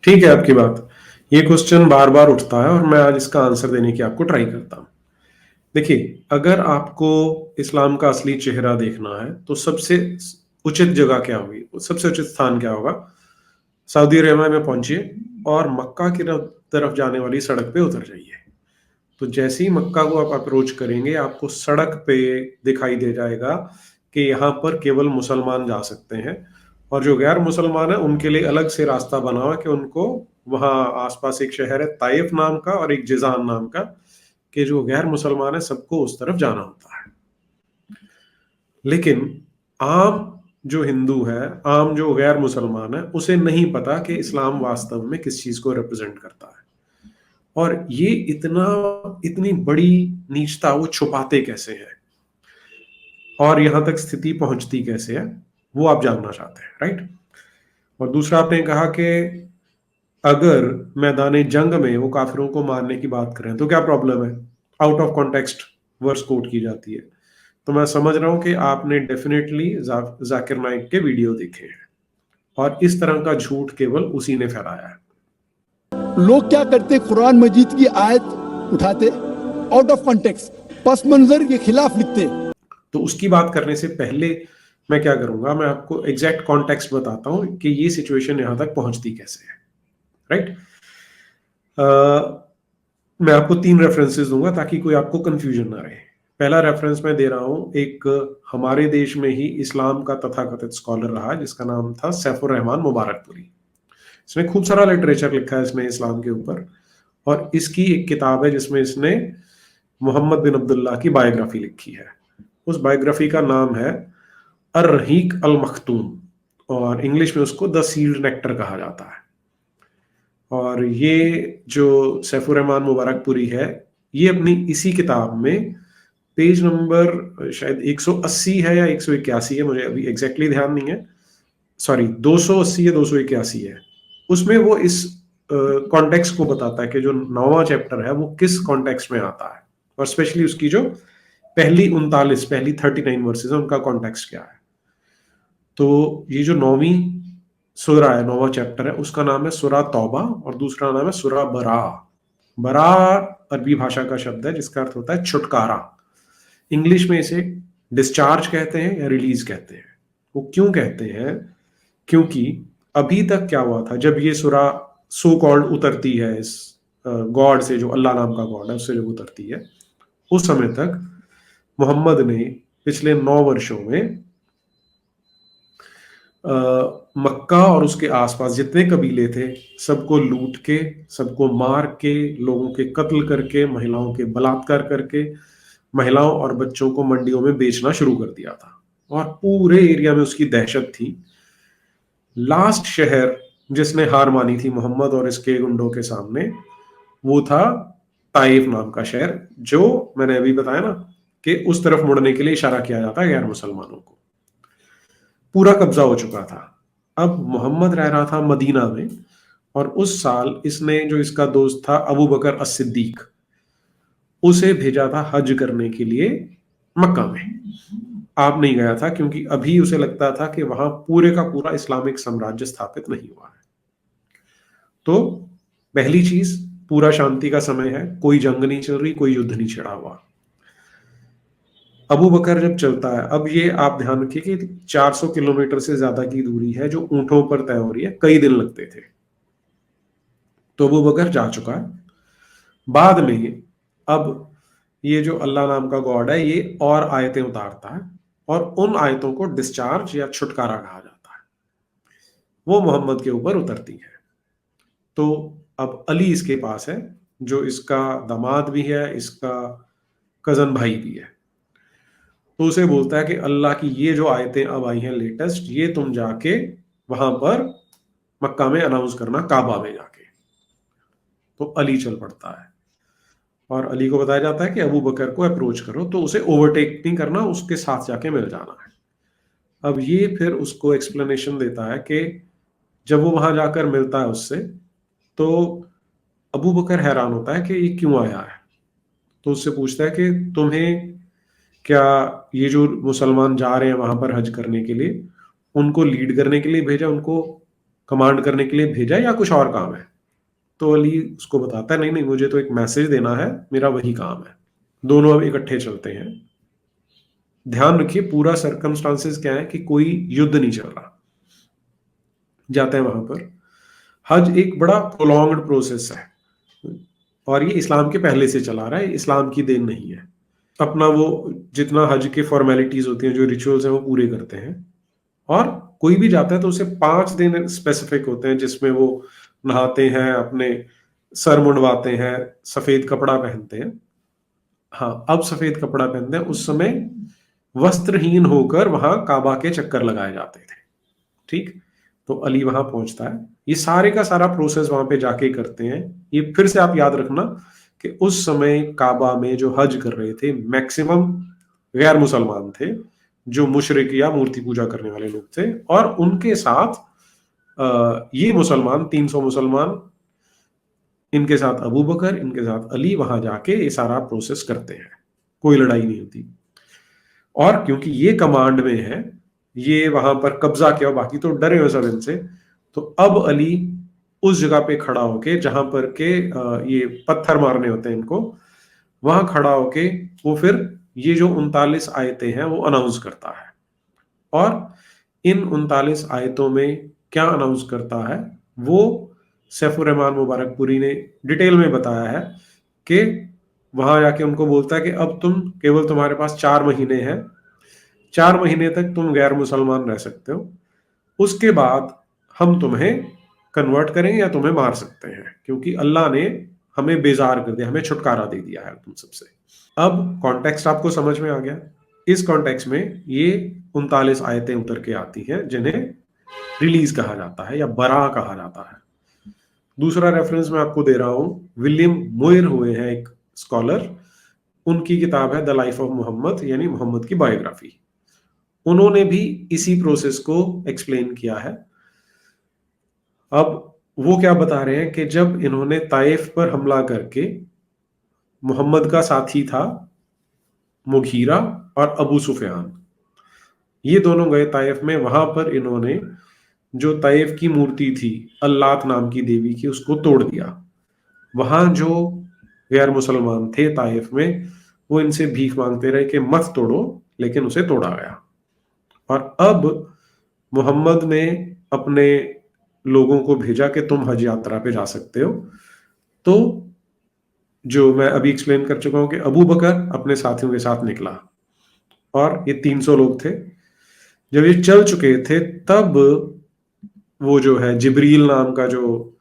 ठीक है आपकी बात। ये क्वेश्चन बार बार उठता है और मैं आज इसका आंसर देने की आपको ट्राई करता हूँ। देखिए, अगर आपको इस्लाम का असली चेहरा देखना है तो सबसे उचित जगह क्या होगी, सबसे उचित स्थान क्या होगा? सऊदी अरेबिया में पहुंचिए और मक्का की तरफ जाने वाली सड़क पे उतर जाइए। तो जैसे ही मक्का को आप अप्रोच करेंगे, आपको सड़क पे दिखाई दे जाएगा कि यहाँ पर केवल मुसलमान जा सकते हैं, और जो गैर मुसलमान है उनके लिए अलग से रास्ता बना हुआ है कि उनको वहाँ आसपास एक शहर है ताइफ नाम का और एक जिजान नाम का, कि जो गैर मुसलमान है सबको उस तरफ जाना होता है। लेकिन आम जो हिंदू है, आम जो गैर मुसलमान है, उसे नहीं पता कि इस्लाम वास्तव में किस चीज को रिप्रेजेंट करता है, और ये इतनी बड़ी नीचता वो छुपाते कैसे हैं, और यहां तक स्थिति पहुंचती कैसे है, वो आप जानना चाहते हैं, राइट? और दूसरा, आपने कहा कि अगर मैदान जंग में वो काफिरों को मारने की बात करें तो क्या प्रॉब्लम है? आउट ऑफ कॉन्टेक्स्ट वर्स कोट की जाती है। तो मैं समझ रहा हूं कि आपने डेफिनेटली जाकिर नाइक के वीडियो देखे हैं, और इस तरह का झूठ केवल उसी ने फैलाया है। लोग क्या करते, कुरान मजीद की आयत उठाते, आउट ऑफ कॉन्टेक्स्ट पस मंजर के खिलाफ लिखते। तो उसकी बात करने से पहले मैं क्या करूंगा, मैं आपको एग्जैक्ट कॉन्टेक्स्ट बताता हूं कि ये सिचुएशन यहां तक पहुंचती कैसे है, राइट? मैं आपको 3 रेफरेंसेस दूंगा ताकि कोई आपको कंफ्यूजन ना रहे। पहला रेफरेंस मैं दे रहा हूं, एक हमारे देश में ही इस्लाम का तथाकथित स्कॉलर रहा जिसका नाम था सैफुर रहमान मुबारकपुरी। इसने खूब सारा लिटरेचर लिखा है इसने इस्लाम के ऊपर, और इसकी एक किताब है जिसमें इसने मोहम्मद बिन अब्दुल्लाह की बायोग्राफी लिखी है। उस बायोग्राफी का नाम है अर रहीक अल मखतूम, और इंग्लिश में उसको द सील्ड नेक्टर कहा जाता है। और ये जो सैफुर रहमान मुबारकपुरी है, ये अपनी इसी किताब में पेज नंबर शायद 180 है या 181 है, मुझे अभी एग्जैक्टली ध्यान नहीं है, सॉरी 280 या 281 है, उसमें वो इस कॉन्टेक्स्ट को बताता है कि जो 9वां चैप्टर है वो किस कॉन्टेक्स्ट में आता है, और स्पेशली उसकी जो पहली 39 वर्सेस है उनका कॉन्टेक्स्ट क्या है। तो ये जो 9वीं सूरा है, 9वां चैप्टर है, उसका नाम है सूरा तौबा, और दूसरा नाम है सूरा बरा। बरा अरबी भाषा का शब्द है जिसका अर्थ होता है छुटकारा। इंग्लिश में इसे डिस्चार्ज कहते हैं या रिलीज कहते हैं। वो क्यों कहते हैं? क्योंकि अभी तक क्या हुआ था, जब ये सूरा सो कॉल्ड उतरती है इस गॉड से, जो अल्लाह नाम का गॉड है उससे जब उतरती है, उस समय तक मोहम्मद ने पिछले 9 वर्षों में मक्का और उसके आसपास जितने कबीले थे सबको लूट के, सबको मार के, लोगों के कत्ल करके, महिलाओं के बलात्कार करके, महिलाओं और बच्चों को मंडियों में बेचना शुरू कर दिया था, और पूरे एरिया में उसकी दहशत थी। लास्ट शहर जिसने हार मानी थी मोहम्मद और इसके गुंडों के सामने, वो था ताइफ नाम का शहर, जो मैंने अभी बताया ना कि उस तरफ मुड़ने के लिए इशारा किया जाता है गैर मुसलमानों को। पूरा कब्जा हो चुका था। अब मोहम्मद रह रहा था मदीना में, और उस साल इसने जो इसका दोस्त था अबू बकर अस-सिद्दीक, उसे भेजा था हज करने के लिए मक्का में। आप नहीं गया था क्योंकि अभी उसे लगता था कि वहां पूरे का पूरा इस्लामिक साम्राज्य स्थापित नहीं हुआ है। तो पहली चीज, पूरा शांति का समय है, कोई जंग नहीं चल रही, कोई युद्ध नहीं छिड़ा हुआ। अबू बकर जब चलता है, अब ये आप ध्यान रखिए कि 400 किलोमीटर से ज्यादा की दूरी है जो ऊंटों पर तय हो रही है, कई दिन लगते थे। तो अबू बकर जा चुका है। बाद में अब ये जो अल्लाह नाम का गॉड है ये और आयतें उतारता है, और उन आयतों को डिस्चार्ज या छुटकारा कहा जाता है, वो मोहम्मद के ऊपर उतरती है। तो अब अली इसके पास है, जो इसका दामाद भी है, इसका कजन भाई भी है। तो उसे बोलता है कि अल्लाह की ये जो आयतें अब आई हैं लेटेस्ट, ये तुम जाके वहां पर मक्का में अनाउंस करना, काबा में जाके। तो अली चल पड़ता है, और अली को बताया जाता है कि अबू बकर को अप्रोच करो, तो उसे ओवरटेक नहीं करना, उसके साथ जाके मिल जाना है। अब ये फिर उसको एक्सप्लेनेशन देता है कि जब वो वहां जाकर मिलता है उससे, तो अबू बकर हैरान होता है कि ये क्यों आया है। तो उससे पूछता है कि तुम्हें क्या ये जो मुसलमान जा रहे हैं वहां पर हज करने के लिए, उनको लीड करने के लिए भेजा, उनको कमांड करने के लिए भेजा या कुछ और काम है? तो अली उसको बताता है, नहीं नहीं, मुझे तो एक मैसेज देना है, मेरा वही काम है। दोनों अब इकट्ठे चलते हैं। ध्यान रखिए पूरा सर्कमस्टांसेस क्या है कि कोई युद्ध नहीं चल रहा। जाते हैं वहां पर। हज एक बड़ा प्रोलॉन्ग्ड प्रोसेस है और ये इस्लाम के पहले से चला रहा है, इस्लाम की देन नहीं है। अपना वो जितना हज के फॉर्मेलिटीज होती हैं, जो रिचुअल्स हैं, वो पूरे करते हैं। और कोई भी जाता है तो उसे 5 दिन स्पेसिफिक होते हैं जिसमें वो नहाते हैं, अपने सर मुंडवाते हैं, सफेद कपड़ा पहनते हैं। हाँ, अब सफेद कपड़ा पहनते हैं। उस समय वस्त्रहीन होकर वहां काबा के चक्कर लगाए जाते थे। ठीक, तो अली वहां पहुंचता है, ये सारे का सारा प्रोसेस वहां पे जाके करते हैं। ये फिर से आप याद रखना कि उस समय काबा में जो हज कर रहे थे मैक्सिमम गैर मुसलमान थे, जो मुशरिक या मूर्ति पूजा करने वाले लोग थे। और उनके साथ ये मुसलमान 300 मुसलमान, इनके साथ अबू बकर, इनके साथ अली वहां जाके ये सारा प्रोसेस करते हैं। कोई लड़ाई नहीं होती। और क्योंकि ये कमांड में है, ये वहां पर कब्जा किया, बाकी तो डरे हुए सब इनसे, तो अब अली उस जगह पे खड़ा होके जहां पर के ये पत्थर मारने होते हैं इनको, वहां खड़ा होके वो फिर ये जो 39 आयतें हैं वो अनाउंस करता है। और इन 39 आयतों में क्या अनाउंस करता है वो सैफुर रहमान मुबारकपुरी ने डिटेल में बताया है कि वहां जाके उनको बोलता है कि अब तुम केवल, तुम्हारे पास 4 महीने हैं, 4 महीने तक तुम गैर मुसलमान रह सकते हो। उसके बाद हम तुम्हें कन्वर्ट करेंगे या तुम्हें मार सकते हैं, क्योंकि अल्लाह ने हमें बेजार कर दिया, हमें छुटकारा दे दिया है तुम सबसे। अब कॉन्टेक्स्ट आपको समझ में आ गया। इस कॉन्टेक्स्ट में ये 39 आयतें उतर के आती हैं जिन्हें रिलीज कहा जाता है या बरा कहा जाता है। दूसरा रेफरेंस मैं आपको दे रहा हूं, विलियम मोयर हुए हैं एक स्कॉलर, उनकी किताब है द लाइफ ऑफ मोहम्मद, यानी मोहम्मद की बायोग्राफी। उन्होंने भी इसी प्रोसेस को एक्सप्लेन किया है। अब वो क्या बता रहे हैं कि जब इन्होंने ताइफ पर हमला करके, मोहम्मद का साथी था मुगीरा और अबू सुफियान, ये दोनों गए ताइफ में। वहां पर इन्होंने जो ताइफ की मूर्ति थी अल्लात नाम की देवी की, उसको तोड़ दिया। वहां जो गैर मुसलमान थे ताइफ में, वो इनसे भीख मांगते रहे कि मत तोड़ो, लेकिन उसे तोड़ा गया। और अब मोहम्मद ने अपने लोगों को भेजा कि तुम हज यात्रा पे जा सकते हो। तो जो मैं अभी एक्सप्लेन कर चुका हूं कि अबू बकर अपने साथियों के साथ निकला और ये 300 लोग थे। जब ये चल चुके थे तब वो जो है जिब्रील नाम का जो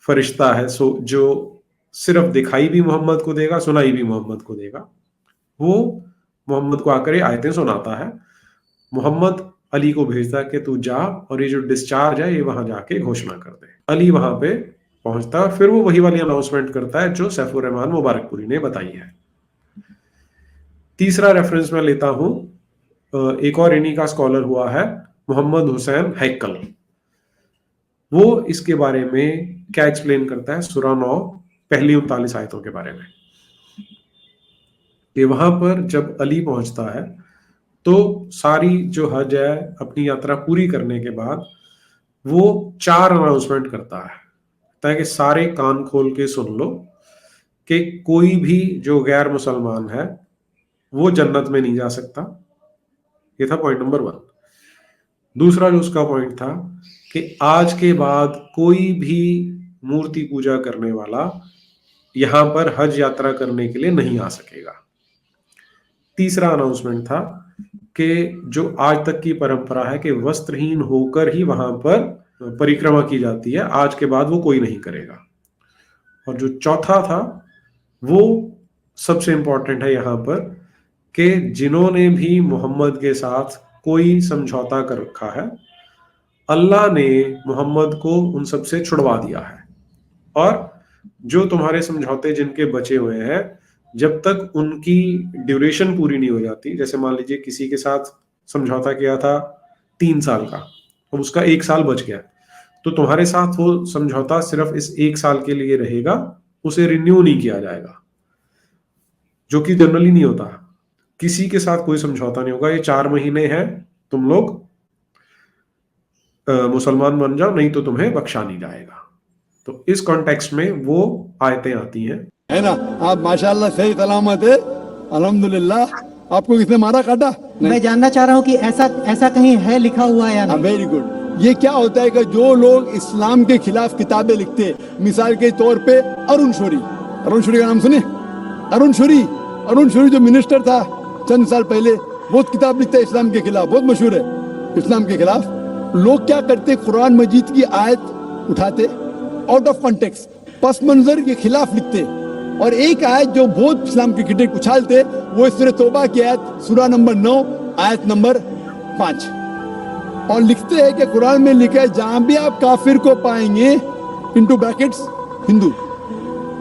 फरिश्ता है, सो जो सिर्फ दिखाई भी मोहम्मद को देगा, सुनाई भी मोहम्मद को देगा, वो मोहम्मद को आकर ये आयतें सुनाता है। मोहम्मद अली को भेजता है कि तू जा और ये जो डिस्चार्ज है ये वहां जाके घोषणा कर दे। अली वहां पे पहुंचता है, फिर वो वही वाली अनाउंसमेंट करता है जो सैफुर रहमान मुबारकपुरी ने बताई है। तीसरा रेफरेंस मैं लेता हूं, एक और इन्हीं का स्कॉलर हुआ है मोहम्मद हुसैन हैकल। वो इसके बारे में क्या एक्सप्लेन करता है, सूरा 9 पहली 39 आयतों के बारे में, कि वहां पर जब अली पहुंचता है तो सारी जो हज है अपनी यात्रा पूरी करने के बाद वो 4 अनाउंसमेंट करता है, ताकि सारे कान खोल के सुन लो कि कोई भी जो गैर मुसलमान है वो जन्नत में नहीं जा सकता। ये था पॉइंट नंबर 1। दूसरा जो उसका पॉइंट था कि आज के बाद कोई भी मूर्ति पूजा करने वाला यहां पर हज यात्रा करने के लिए नहीं आ सकेगा। तीसरा अनाउंसमेंट था कि जो आज तक की परंपरा है कि वस्त्रहीन होकर ही वहां पर परिक्रमा की जाती है, आज के बाद वो कोई नहीं करेगा। और जो चौथा था वो सबसे इंपॉर्टेंट है यहां पर, कि जिन्होंने भी मोहम्मद के साथ कोई समझौता कर रखा है, अल्लाह ने मोहम्मद को उन सबसे छुड़वा दिया है। और जो तुम्हारे समझौते जिनके बचे हुए हैं, जब तक उनकी ड्यूरेशन पूरी नहीं हो जाती, जैसे मान लीजिए किसी के साथ समझौता किया था 3 साल का, अब उसका 1 साल बच गया, तो तुम्हारे साथ वो समझौता सिर्फ इस 1 साल के लिए रहेगा, उसे रिन्यू नहीं किया जाएगा, जो कि जनरली नहीं होता। किसी के साथ कोई समझौता नहीं होगा, ये 4 महीने हैं, तुम लोग मुसलमान बन जाओ नहीं तो तुम्हें बख्शा नहीं जाएगा। तो इस कॉन्टेक्स्ट में वो आयतें आती हैं। है ना, आप माशाल्लाह सही सलामत है, अल्हम्दुलिल्लाह। आपको किसने मारा काटा? मैं जानना चाह रहा हूँ कि ऐसा ऐसा कहीं है लिखा हुआ है या नहीं? Very good. ये क्या होता है कि जो लोग इस्लाम के खिलाफ किताबें लिखते हैं, मिसाल के तौर पे अरुण शौरी का नाम सुने? अरुण शौरी जो मिनिस्टर था चंद साल पहले, बहुत किताब लिखता है इस्लाम के खिलाफ, बहुत मशहूर है इस्लाम के खिलाफ। लोग क्या करते, कुरान मजीद की आयत उठाते, आउट ऑफ कॉन्टेक्स्ट, पस मंजर के खिलाफ लिखते, और एक आयत जो बहुत इस्लाम के क्रिटिक उछालते, वो सूरह तौबा की आयत, सूरा नंबर 9 आयत नंबर 5, और लिखते हैं कि कुरान में लिखा है जहां भी आप काफिर को पाएंगे, इनटू ब्रैकेट्स हिंदू,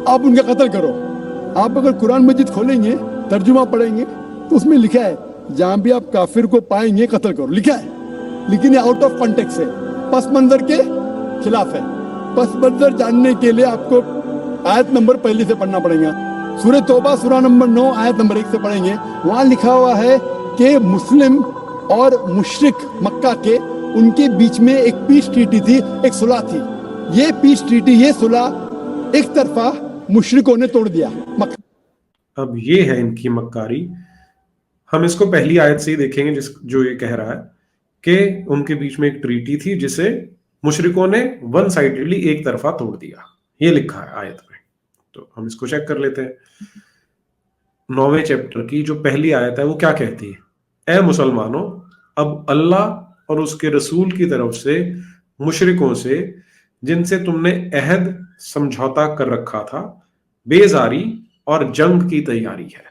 आप उनका कत्ल करो। आप अगर कुरान मजीद खोलेंगे, तर्जुमा पढ़ेंगे, तो उसमें लिखा है जहां भी आप काफिर को पाएंगे कत्ल करो, लिखा है। लेकिन ये आउट ऑफ कॉन्टेक्स्ट है, पस मंजर के खिलाफ है। पस मंजर जानने के लिए आपको आयत नंबर पहले से पढ़ना पड़ेगा। सूरह तौबा सूरा नंबर 9 आयत नंबर 1 से पढ़ेंगे। वहां लिखा हुआ है कि मुस्लिम और मुशरिक मक्का के, उनके बीच में एक पीस ट्रीटी थी, एक सुलह थी। ये पीस ट्रीटी, ये सुलह एक तरफा मुशरिकों ने तोड़ दिया मक्का। अब ये है इनकी मक्कारी। हम इसको पहली आयत से ही देखेंगे, जो ये कह रहा है कि उनके बीच में एक ट्रीटी थी जिसे मुशरिकों ने वन साइडेडली एक तरफा तोड़ दिया। ये लिखा है आयत में। तो हम इसको चेक कर लेते हैं। 9वें चैप्टर की जो पहली आयत है वो क्या कहती है? ए मुसलमानों, अब अल्लाह और उसके रसूल की तरफ से मुशरिकों से, जिनसे तुमने अहद समझौता कर रखा था, बेजारी और जंग की तैयारी है।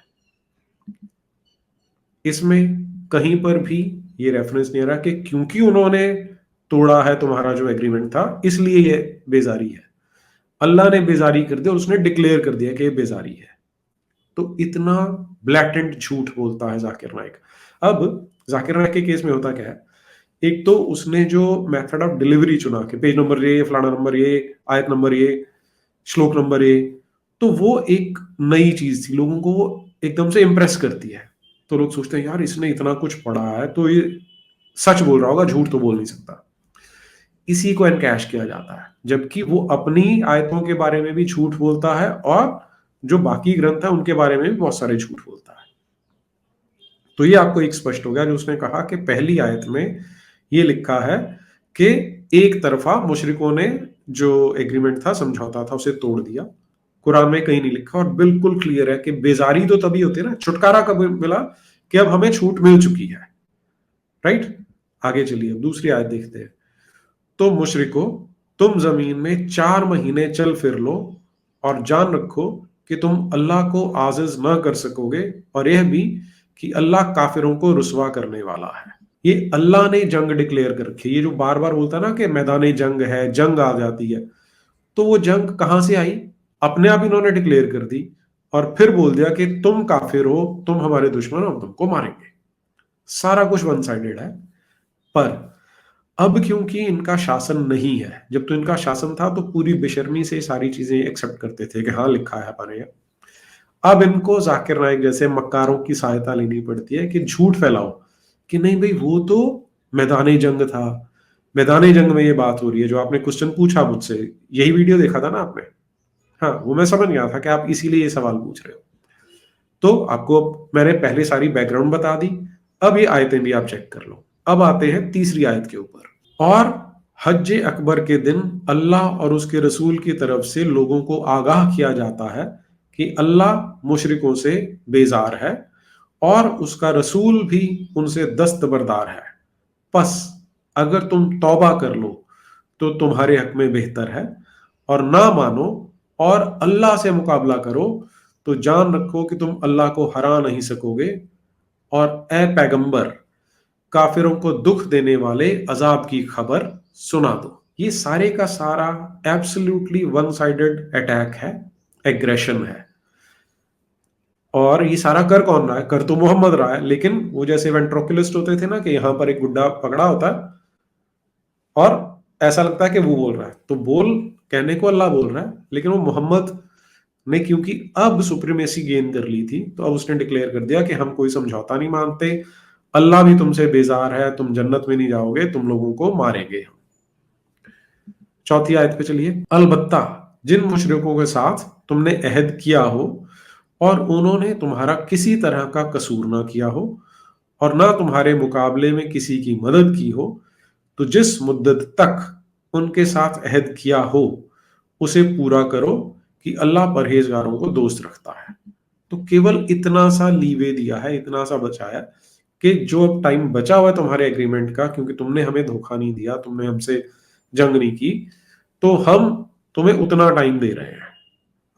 इसमें कहीं पर भी ये रेफरेंस नहीं आ रहा कि क्योंकि उन्होंने तोड़ा है तुम्हारा जो एग्रीमेंट था इसलिए ये बेजारी है। अल्लाह ने बेजारी कर दिया, उसने डिक्लेयर कर दिया कि ये बेजारी है। तो इतना ब्लैटेंट झूठ बोलता है जाकिर नाइक। अब जाकिर नाइक के केस में होता क्या है, एक तो उसने जो मेथड ऑफ डिलीवरी चुना के पेज नंबर ये, फलाना नंबर ये, आयत नंबर ये, श्लोक नंबर ये, तो वो एक नई चीज थी, लोगों को वो एकदम से इंप्रेस करती है। तो लोग सोचते हैं यार इसने इतना कुछ पढ़ा है तो ये सच बोल रहा होगा, झूठ तो बोल नहीं सकता। इसी को एनकैश किया जाता है, जबकि वो अपनी आयतों के बारे में भी झूठ बोलता है और जो बाकी ग्रंथ है उनके बारे में भी बहुत सारे झूठ बोलता है। तो ये आपको एक स्पष्ट हो गया जो उसने कहा कि पहली आयत में ये लिखा है कि एक तरफा मुशरिकों ने जो एग्रीमेंट था, समझौता था, उसे तोड़ दिया। कुरान में कहीं नहीं लिखा, और बिल्कुल क्लियर है कि बेजारी तो तभी होती है ना, छुटकारा कब मिला कि अब हमें छूट मिल चुकी है, राइट। आगे चलिए, दूसरी आयत देखते हैं। तो मुशरिको, तुम जमीन में 4 महीने चल फिर लो और जान रखो कि तुम अल्लाह को आजिज ना कर सकोगे, और यह भी कि अल्लाह काफिरों को रुसवा करने वाला है। ये अल्लाह ने जंग डिक्लेयर कर रखी है। ये जो बार बार बोलता है ना कि मैदान जंग है, जंग आ जाती है, तो वो जंग कहां से आई? अपने आप इन्होंने डिक्लेयर कर दी और फिर बोल दिया कि तुम काफिर हो, तुम हमारे दुश्मन हो, हम तुमको मारेंगे। सारा कुछ वन साइडेड है। पर अब क्योंकि इनका शासन नहीं है, जब तो इनका शासन था तो पूरी बेशर्मी से सारी चीजें एक्सेप्ट करते थे कि हाँ लिखा है हमारे यहाँ। अब इनको जाकिर नाइक जैसे मक्कारों की सहायता लेनी पड़ती है कि झूठ फैलाओ कि नहीं भाई वो तो मैदान जंग था, मैदान जंग में ये बात हो रही है। जो आपने क्वेश्चन पूछा मुझसे, यही वीडियो देखा था ना आपने? हाँ, वो मैं समझ गया था कि आप इसीलिए ये सवाल पूछ रहे हो। तो आपको मैंने पहले सारी बैकग्राउंड बता दी। अब ये आयतें भी आप चेक कर लो। अब आते हैं तीसरी आयत के ऊपर। और हज अकबर के दिन अल्लाह और उसके रसूल की तरफ से लोगों को आगाह किया जाता है कि अल्लाह मुशरिकों से बेजार है और उसका रसूल भी उनसे दस्तबरदार है। बस अगर तुम तौबा कर लो तो तुम्हारे हक में बेहतर है, और ना मानो और अल्लाह से मुकाबला करो तो जान रखो कि तुम अल्लाह को हरा नहीं सकोगे। और ए पैगंबर, काफिरों को दुख देने वाले अजाब की खबर सुना दो। ये सारे का सारा एब्सोल्युटली वन साइडेड अटैक है, एग्रेशन है। और ये सारा कर कौन रहा है? कर तो मोहम्मद रहा है, लेकिन वो जैसे वेंट्रोकुलिस्ट होते थे ना कि यहां पर एक गुड्डा पकड़ा होता है और ऐसा लगता है कि वो बोल रहा है, तो बोल कहने को अल्लाह बोल रहा है, लेकिन वो मोहम्मद ने क्योंकि अब सुप्रीमेसी गेन कर ली थी तो अब उसने डिक्लेयर कर दिया कि हम कोई समझौता नहीं मानते, अल्लाह भी तुमसे बेजार है, तुम जन्नत में नहीं जाओगे, तुम लोगों को मारेंगे। चौथी आयत पे चलिए। अलबत्ता जिन मुशरिकों के साथ तुमने अहद किया हो और उन्होंने तुम्हारा किसी तरह का कसूर ना किया हो और ना तुम्हारे मुकाबले में किसी की मदद की हो, तो जिस मुद्दत तक उनके साथ अहद किया हो उसे पूरा करो कि अल्लाह परहेजगारों को दोस्त रखता है। तो केवल इतना सा लीवे दिया है, इतना सा बचाया कि जो अब टाइम बचा हुआ है तुम्हारे एग्रीमेंट का, क्योंकि तुमने हमें धोखा नहीं दिया, तुमने हमसे जंग नहीं की, तो हम तुम्हें उतना टाइम दे रहे हैं।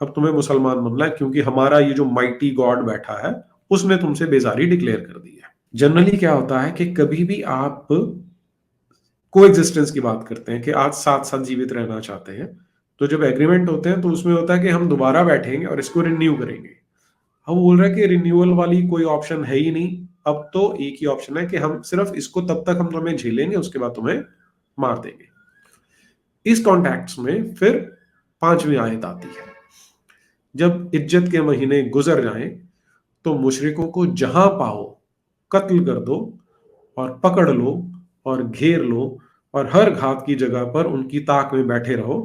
अब तुम्हें मुसलमान बनना है, क्योंकि हमारा ये जो माइटी गॉड बैठा है उसने तुमसे बेजारी डिक्लेयर कर दी है। जनरली क्या होता है कि कभी भी आप कोएग्जिस्टेंस की बात करते हैं कि आज साथ साथ जीवित रहना चाहते हैं, तो जब एग्रीमेंट होते हैं तो उसमें होता है कि हम दोबारा बैठेंगे और इसको रिन्यू करेंगे। हम बोल रहे हैं कि रिन्यूअल वाली कोई ऑप्शन है ही नहीं, अब तो एक ही ऑप्शन है कि हम सिर्फ इसको तब तक हम तुम्हें झेलेंगे, उसके बाद तुम्हें मार देंगे। इस कॉन्टेक्स्ट में फिर 5वीं आयत आती है, जब इज्जत के महीने गुजर जाएं तो मुशरिकों को जहां पाओ कत्ल कर दो और पकड़ लो और घेर लो और हर घात की जगह पर उनकी ताक में बैठे रहो।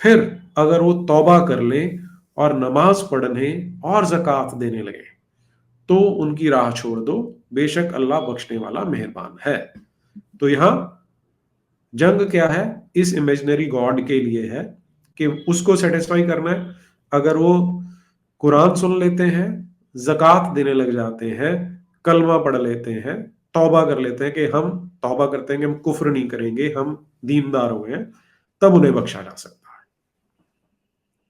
फिर अगर वो तौबा कर लें और नमाज पढ़ने और ज़कात देने लगे तो उनकी राह छोड़ दो, बेशक अल्लाह बख्शने वाला मेहरबान है। तो यहां जंग क्या है? इस इमेजिनरी गॉड के लिए है कि उसको सेटिस्फाई करना है। अगर वो कुरान सुन लेते हैं, ज़कात देने लग जाते हैं, कलमा पढ़ लेते हैं, तौबा कर लेते हैं कि हम तौबा करते हैं कि हम कुफ्र नहीं करेंगे, हम दीनदार हो गए, तब उन्हें बख्शा जा सकता है।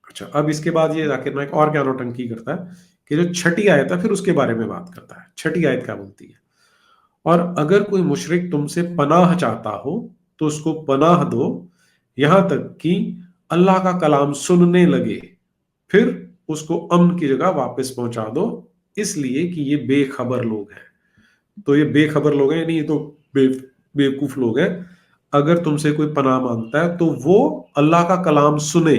अच्छा, अब इसके बाद ये जाकिर नाइक और क्या नौटंकी करता है कि जो छठी आयत है फिर उसके बारे में बात करता है। छठी आयत क्या बोलती है? और अगर कोई मुशरिक तुमसे पनाह चाहता हो तो उसको पनाह दो, यहां तक कि अल्लाह का कलाम सुनने लगे, फिर उसको अमन की जगह वापस पहुंचा दो, इसलिए कि ये बेखबर लोग हैं। तो ये बेखबर लोग हैं, यानी ये तो बेवकूफ लोग हैं। अगर तुमसे कोई पनाह मांगता है तो वो अल्लाह का कलाम सुने,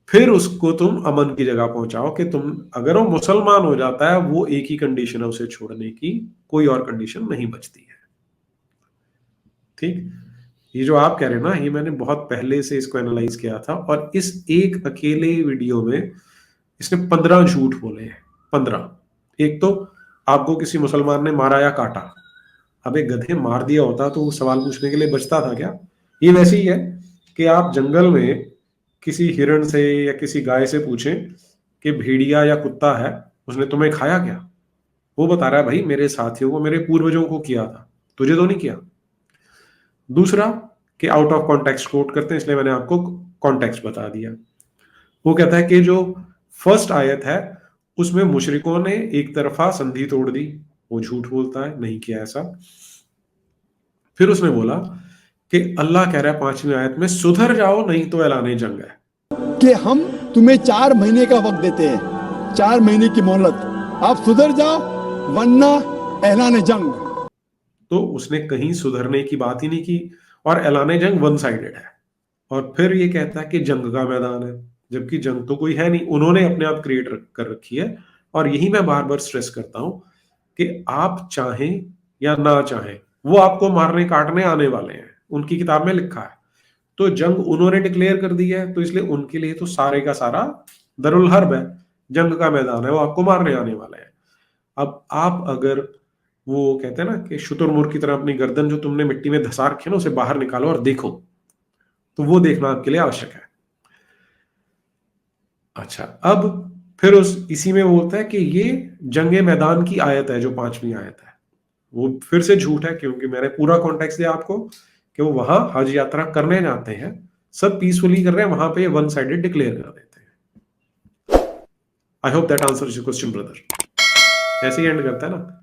फिर उसको तुम अमन की जगह पहुंचाओ कि तुम, अगर वो मुसलमान हो जाता है, वो एक ही कंडीशन है उसे छोड़ने की, कोई और कंडीशन नहीं बचती है। ठीक, ये जो आप कह रहे हैं ना, ये मैंने बहुत पहले से इसको एनालाइज किया था और इस एक अकेले वीडियो में इसने 15 झूठ बोले हैं। 15। एक तो आपको किसी मुसलमान ने मारा या काटा, अबे गधे मार दिया होता तो सवाल पूछने के लिए बचता था क्या? ये वैसे ही है कि आप जंगल में किसी हिरण से या किसी गाय से पूछें कि भेड़िया या कुत्ता है, उसने तुम्हें खाया क्या? वो बता रहा है भाई मेरे साथियों को, मेरे पूर्वजों को किया था, तुझे तो नहीं किया। दूसरा कि आउट ऑफ कॉन्टेक्स्ट कोट करते हैं, इसलिए मैंने आपको कॉन्टेक्स्ट बता दिया। वो कहता है कि जो फर्स्ट आयत है उसमें मुशरिकों ने एक तरफा संधि तोड़ दी, वो झूठ बोलता है, नहीं किया ऐसा। फिर उसने बोला कि अल्लाह कह रहा है 5वीं आयत में, सुधर जाओ नहीं तो ऐलान जंग है। कि हम तुम्हें 4 महीने का वक्त देते हैं, 4 महीने की मोहलत, आप सुधर जाओ वरना ऐलान जंग। तो उसने कहीं सुधरने की बात ही नहीं की और ऐलान जंग वन साइडेड है। और फिर ये कहता है कि जंग का मैदान है, जबकि जंग तो कोई है नहीं, उन्होंने अपने आप क्रिएट कर रखी है। और यही मैं बार बार स्ट्रेस करता हूं कि आप चाहें या ना चाहें, वो आपको मारने काटने आने वाले हैं, उनकी किताब में लिखा है। तो जंग उन्होंने डिक्लेयर कर दी है, तो इसलिए उनके लिए तो सारे का सारा दरुल हर्ब है, जंग का मैदान है, वो आपको मारने आने वाले हैं। अब आप अगर, वो कहते हैं ना कि शुतुरमुर्ग की तरह अपनी गर्दन जो तुमने मिट्टी में धसा रखी है ना, उसे बाहर निकालो और देखो, तो वो देखना आपके लिए आवश्यक है। अच्छा, अब फिर इसी में बोलता है कि ये जंगे मैदान की आयत है, जो 5वीं आयत है, वो फिर से झूठ है, क्योंकि मैंने पूरा कॉन्टेक्स्ट दिया आपको कि वो वहां हज यात्रा करने जाते हैं, सब पीसफुली कर रहे हैं, वहां पे वन साइडेड डिक्लेयर कर देते हैं। I hope that answers your question brother. ऐसे ही एंड करता है ना।